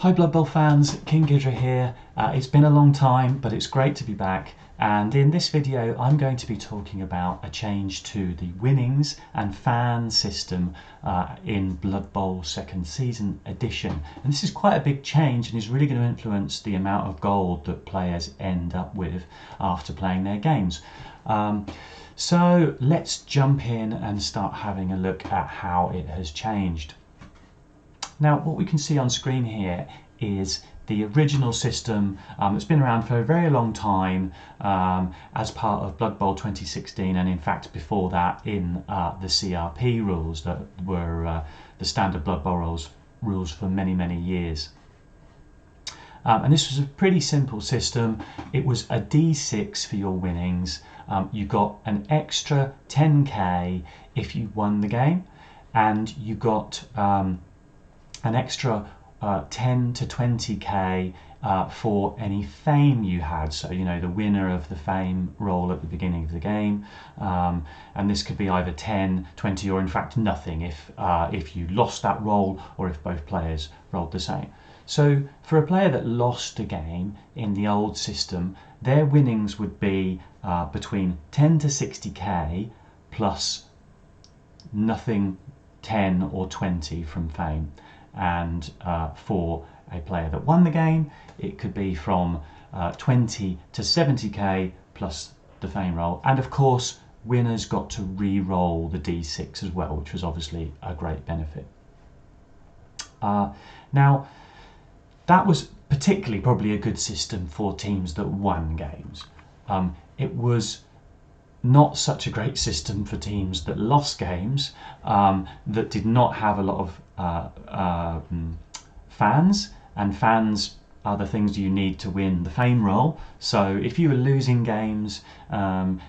Hi Blood Bowl fans, King Ghidra here. It's been a long time, but it's great to be back. And in this video, I'm going to be talking about a change to the winnings and fan system in Blood Bowl 2nd Season Edition. And this is quite a big change and is really going to influence the amount of gold that players end up with after playing their games. So let's jump in and start having a look at how it has changed. Now, what we can see on screen here is the original system that's been around for a very long time as part of Blood Bowl 2016, and in fact before that in the CRP rules that were the standard Blood Bowl rules for many years. And this was a pretty simple system. It was a D6 for your winnings. You got an extra 10k if you won the game, and you got an extra 10 to 20k for any fame you had. So, you know, the winner of the fame roll at the beginning of the game, and this could be either 10, 20, or in fact nothing if you lost that roll or if both players rolled the same. So for a player that lost a game in the old system, their winnings would be between 10 to 60k plus nothing 10 or 20 from fame. And for a player that won the game, it could be from 20 to 70k plus the fame roll. And of course, winners got to re-roll the d6 as well, which was obviously a great benefit. Now, that was particularly probably a good system for teams that won games. It was not such a great system for teams that lost games, that did not have a lot of fans, and fans are the things you need to win the fame roll. So if you were losing games,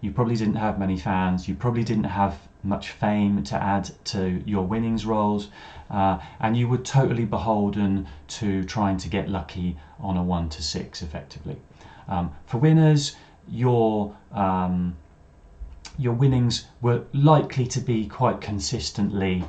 you probably didn't have many fans, you probably didn't have much fame to add to your winnings rolls, and you were totally beholden to trying to get lucky on a 1 to 6 effectively. For winners, your winnings were likely to be quite consistently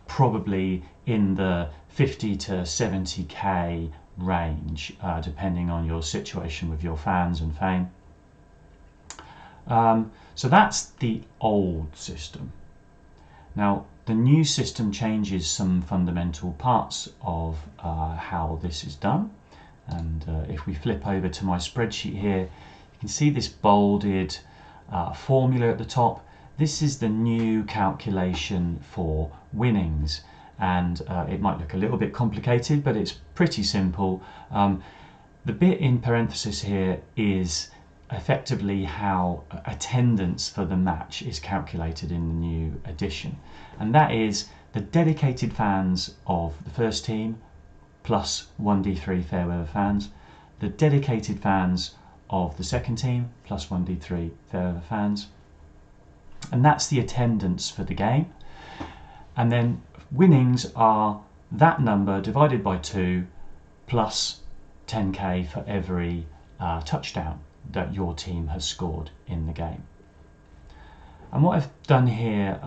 probably in the 50 to 70k range, depending on your situation with your fans and fame. So that's the old system. Now, the new system changes some fundamental parts of how this is done. And if we flip over to my spreadsheet here, you can see this bolded formula at the top. This is the new calculation for winnings, and it might look a little bit complicated, but it's pretty simple. The bit in parenthesis here is effectively how attendance for the match is calculated in the new edition, and that is the dedicated fans of the first team plus 1d3 fair weather fans, the dedicated fans of the second team plus 1d3 fair weather fans, and that's the attendance for the game. And then winnings are that number divided by 2 plus 10k for every touchdown that your team has scored in the game. And what I've done here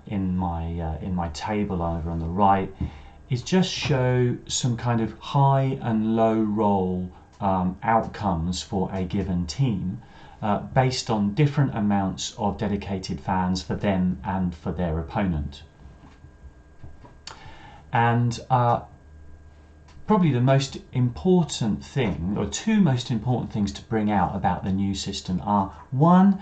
in my table over on the right is just show some kind of high and low roll outcomes for a given team based on different amounts of dedicated fans for them and for their opponent. And probably the most important thing, or two most important things to bring out about the new system are: one,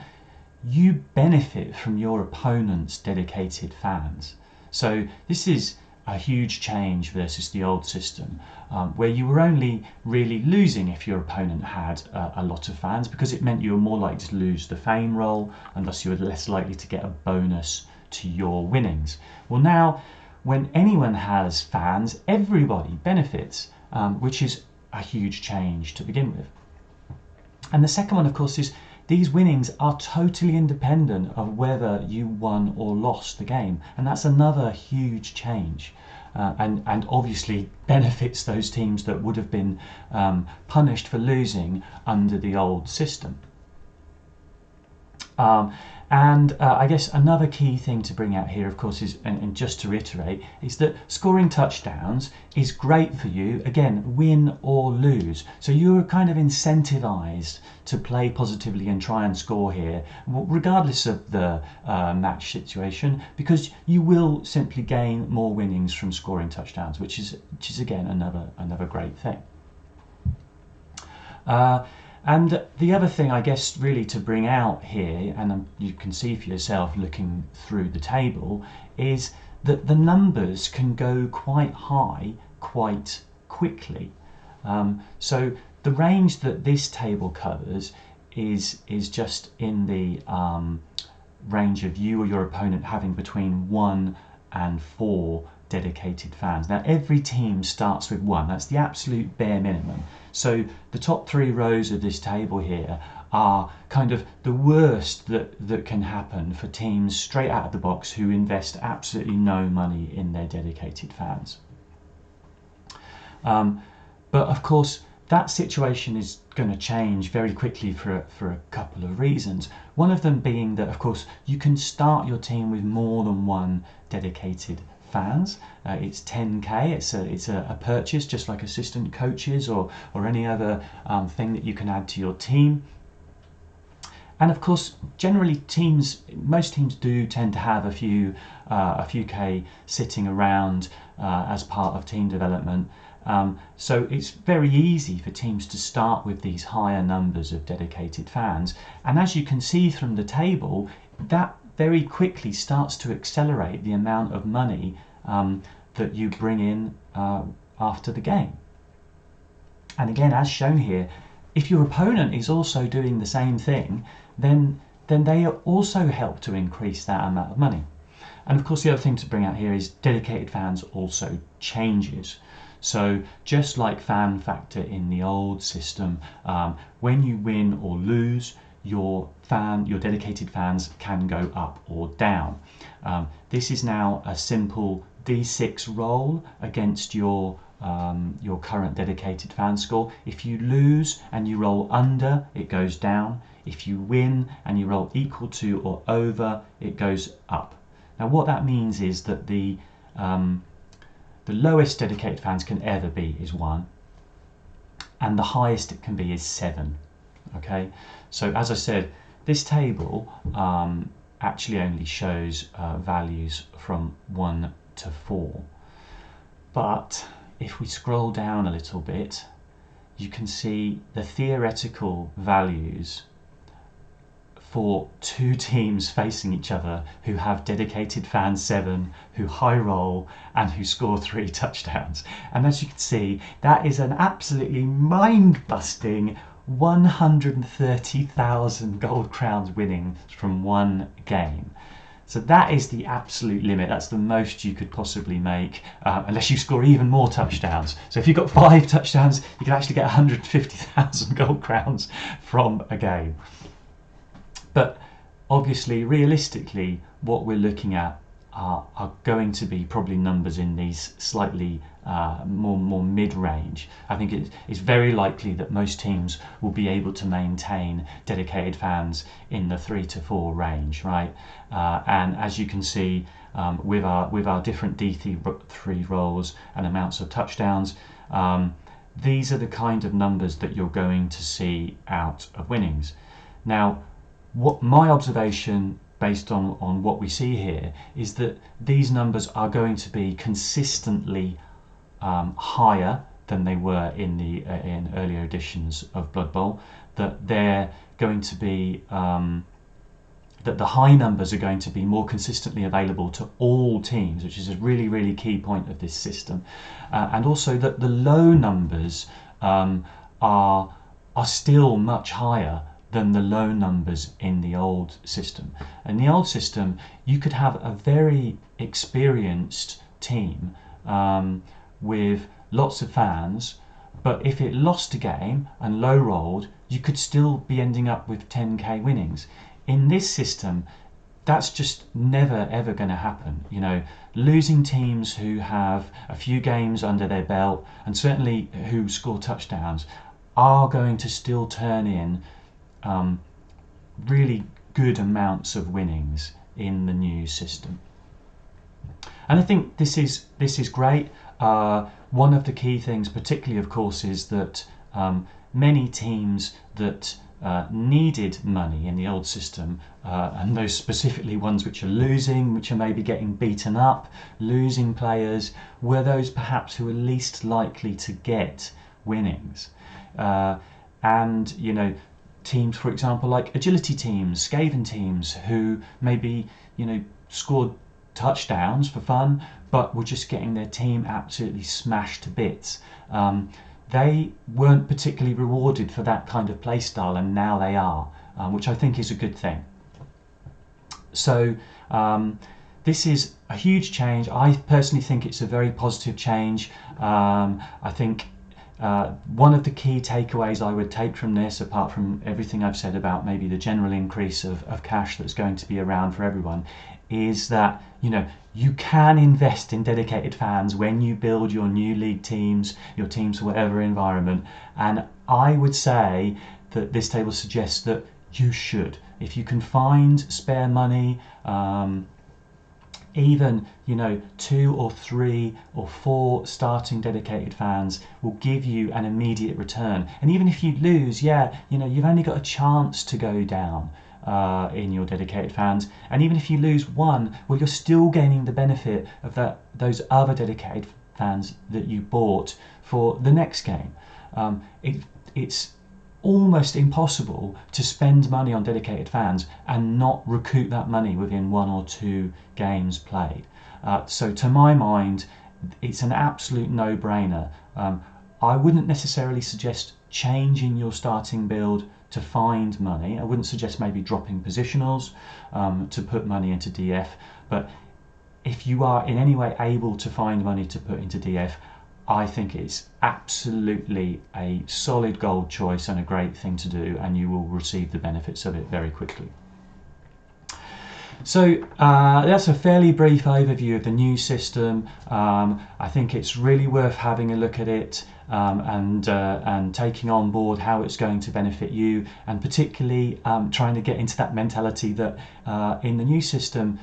you benefit from your opponent's dedicated fans. So this is a huge change versus the old system, where you were only really losing if your opponent had a lot of fans, because it meant you were more likely to lose the fame roll, and thus you were less likely to get a bonus to your winnings. Well, now when anyone has fans, everybody benefits, which is a huge change to begin with. And the second one, of course, is these winnings are totally independent of whether you won or lost the game, and that's another huge change, and obviously benefits those teams that would have been punished for losing under the old system. And I guess another key thing to bring out here, of course, is, and just to reiterate, is that scoring touchdowns is great for you, again, win or lose. So you're kind of incentivized to play positively and try and score here, regardless of the match situation, because you will simply gain more winnings from scoring touchdowns, which is again another great thing. And the other thing, I guess, really to bring out here, and you can see for yourself looking through the table, is that the numbers can go quite high quite quickly. So the range that this table covers is just in the range of you or your opponent having between 1 and 4 dedicated fans. Now every team starts with 1, that's the absolute bare minimum. So the top 3 rows of this table here are kind of the worst that can happen for teams straight out of the box who invest absolutely no money in their dedicated fans. But of course that situation is going to change very quickly for a couple of reasons. One of them being that, of course, you can start your team with more than 1 dedicated fans. It's 10k. It's a purchase, just like assistant coaches or any other thing that you can add to your team. And of course, generally most teams do tend to have a few K sitting around as part of team development. So it's very easy for teams to start with these higher numbers of dedicated fans. And as you can see from the table, that very quickly starts to accelerate the amount of money that you bring in after the game. And again, as shown here, if your opponent is also doing the same thing, then they also help to increase that amount of money. And of course, the other thing to bring out here is dedicated fans also changes. So just like fan factor in the old system, when you win or lose, your dedicated fans can go up or down. This is now a simple D6 roll against your current dedicated fan score. If you lose and you roll under, it goes down. If you win and you roll equal to or over, it goes up. Now what that means is that the lowest dedicated fans can ever be is 1, and the highest it can be is 7. Okay, so as I said, this table actually only shows values from 1 to 4. But if we scroll down a little bit, you can see the theoretical values for 2 teams facing each other who have dedicated fan 7, who high roll, and who score 3 touchdowns. And as you can see, that is an absolutely mind-busting 130,000 gold crowns winning from 1 game. So that is the absolute limit. That's the most you could possibly make, unless you score even more touchdowns. So if you've got 5 touchdowns, you can actually get 150,000 gold crowns from a game. But obviously, realistically, what we're looking at are going to be probably numbers in these slightly more mid-range. I think it's very likely that most teams will be able to maintain dedicated fans in the 3 to 4 range, right? And as you can see, with our different D3 rolls and amounts of touchdowns, these are the kind of numbers that you're going to see out of winnings. Now, what my observation based on what we see here is that these numbers are going to be consistently higher than they were in earlier editions of Blood Bowl, that they're going to be that the high numbers are going to be more consistently available to all teams, which is a really key point of this system, and also that the low numbers are still much higher than the low numbers in the old system. In the old system, you could have a very experienced team with lots of fans, but if it lost a game and low rolled, you could still be ending up with 10k winnings. In this system, that's just never ever going to happen. You know, losing teams who have a few games under their belt and certainly who score touchdowns are going to still turn in really good amounts of winnings in the new system. And I think this is great. One of the key things, particularly, of course, is that many teams that needed money in the old system, and those specifically ones which are losing, which are maybe getting beaten up, losing players, were those perhaps who were least likely to get winnings. And teams, for example, like agility teams, Skaven teams, who maybe scored touchdowns for fun, but were just getting their team absolutely smashed to bits. They weren't particularly rewarded for that kind of play style, and now they are, which I think is a good thing. So this is a huge change. I personally think it's a very positive change. I think one of the key takeaways I would take from this, apart from everything I've said about maybe the general increase of cash that's going to be around for everyone, is that you can invest in dedicated fans when you build your new league teams, your teams for whatever environment. And I would say that this table suggests that you should, if you can find spare money, even 2 or 3 or 4 starting dedicated fans will give you an immediate return. And even if you lose, you've only got a chance to go down in your dedicated fans, and even if you lose one, well, you're still gaining the benefit of those other dedicated fans that you bought for the next game. It's almost impossible to spend money on dedicated fans and not recoup that money within 1 or 2 games played. So to my mind, it's an absolute no-brainer. I wouldn't necessarily suggest changing your starting build to find money. I wouldn't suggest maybe dropping positionals to put money into DF, but if you are in any way able to find money to put into DF, I think it's absolutely a solid gold choice and a great thing to do, and you will receive the benefits of it very quickly. So that's a fairly brief overview of the new system. I think it's really worth having a look at it and taking on board how it's going to benefit you, and particularly trying to get into that mentality that in the new system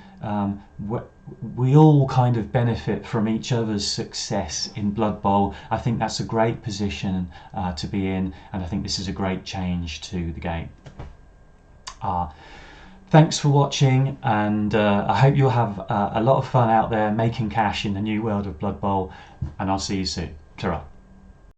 we all kind of benefit from each other's success in Blood Bowl. I think that's a great position to be in, and I think this is a great change to the game. Thanks for watching, and I hope you'll have a lot of fun out there making cash in the new world of Blood Bowl, and I'll see you soon. Ta-ra.